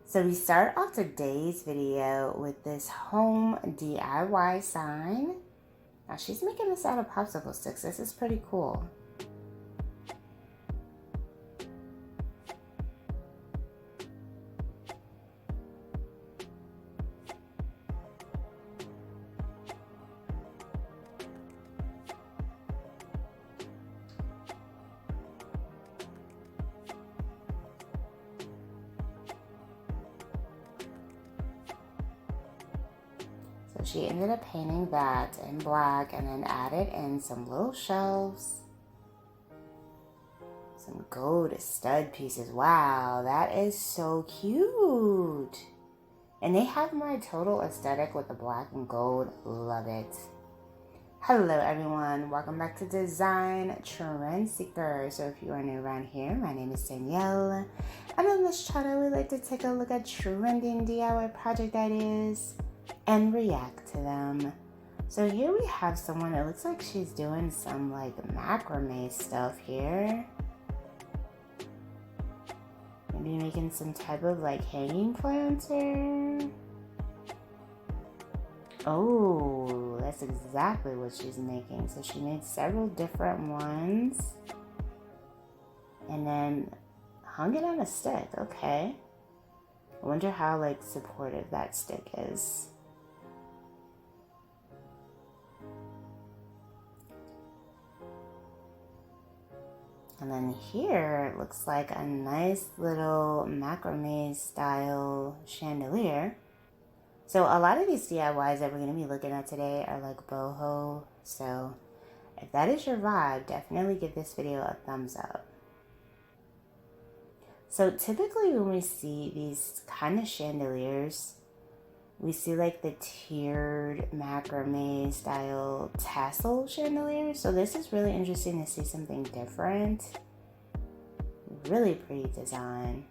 So we start off today's video with this home DIY sign. Now she's making this out of popsicle sticks. This is pretty cool. So she ended up painting that in black and then added in some little shelves. Some gold stud pieces. Wow, that is so cute. And they have my total aesthetic with the black and gold. Love it. Hello everyone, welcome back to Design Trend Seeker. So if you are new around here, my name is Danielle. And on this channel, we like to take a look at trending DIY project ideas and react to them. So here we have someone, it looks like she's doing some like macrame stuff here. Maybe making some type of like hanging planter. Oh, that's exactly what she's making. So she made several different ones and then hung it on a stick. Okay. I wonder how like supportive that stick is. And then here it looks like a nice little macrame style chandelier. So a lot of these DIYs that we're going to be looking at today are like boho. So if that is your vibe, definitely give this video a thumbs up. So typically when we see these kind of chandeliers, we see like the tiered macrame style tassel chandelier. So this is really interesting to see something different. Really pretty design.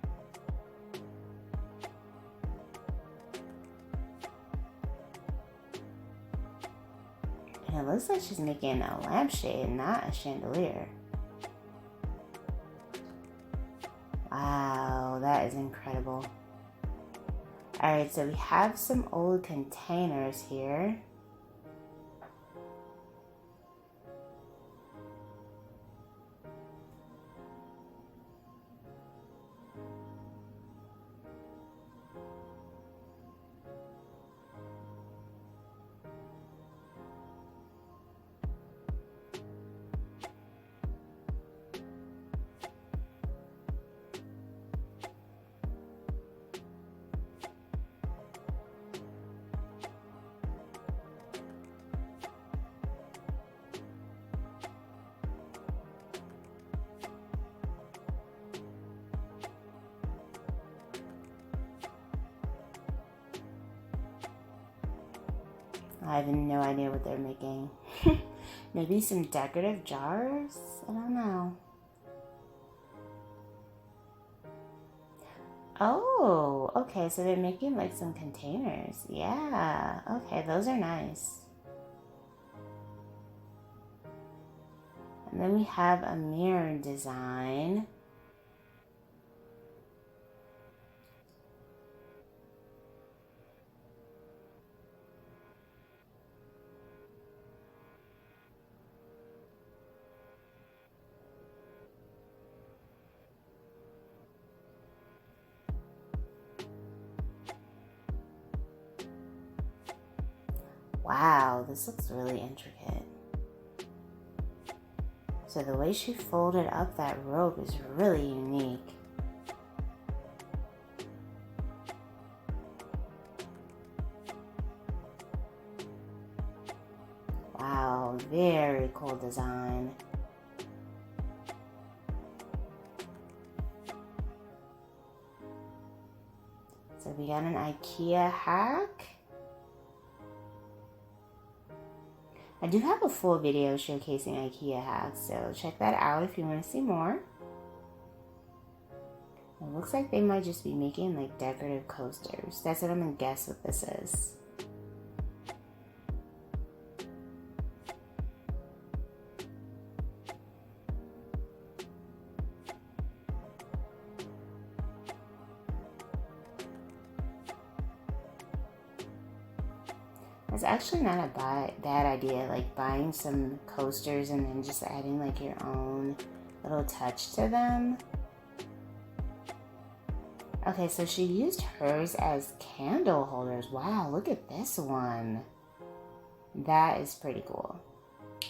And it looks like she's making a lampshade, not a chandelier. Wow, that is incredible. Alright, so we have some old containers here. I have no idea what they're making. Maybe some decorative jars? I don't know. Oh, okay, so they're making like some containers. Yeah, okay, those are nice. And then we have a mirror design. Wow, this looks really intricate. So the way she folded up that rope is really unique. Wow, very cool design. So we got an Ikea hack. I do have a full video showcasing Ikea hacks, so check that out if you want to see more. It looks like they might just be making like decorative coasters. That's what I'm gonna guess what this is. It's actually not a bad idea, like buying some coasters and then just adding like your own little touch to them. Okay, so she used hers as candle holders. Wow, look at this one. That is pretty cool.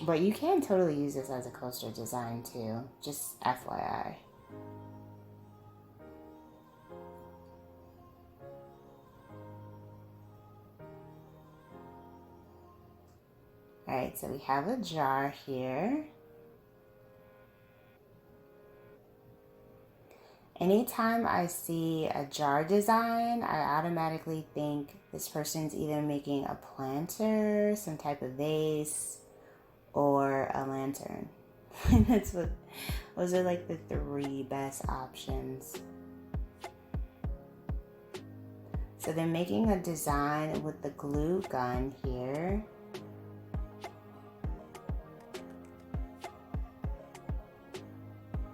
But you can totally use this as a coaster design too, just FYI. Alright, so we have a jar here. Anytime I see a jar design, I automatically think this person's either making a planter, some type of vase, or a lantern. Those are like the three best options. So they're making a design with the glue gun here.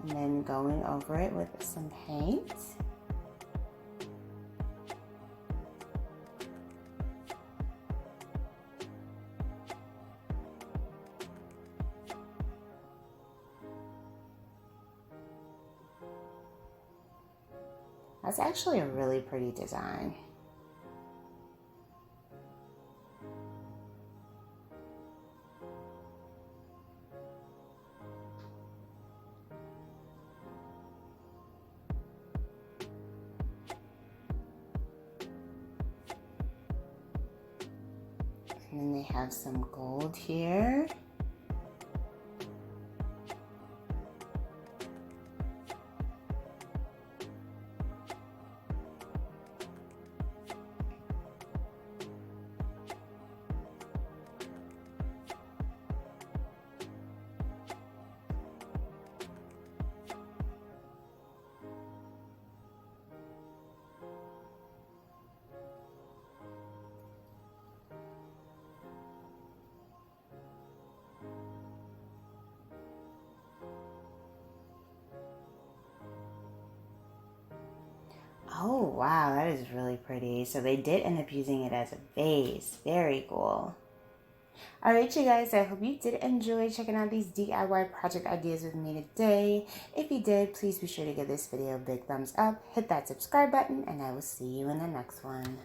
And then going over it with some paint. That's actually a really pretty design. And then they have some gold here. Oh, wow, that is really pretty. So they did end up using it as a vase. Very cool. Alright, you guys, I hope you did enjoy checking out these DIY project ideas with me today. If you did, please be sure to give this video a big thumbs up, hit that subscribe button, and I will see you in the next one.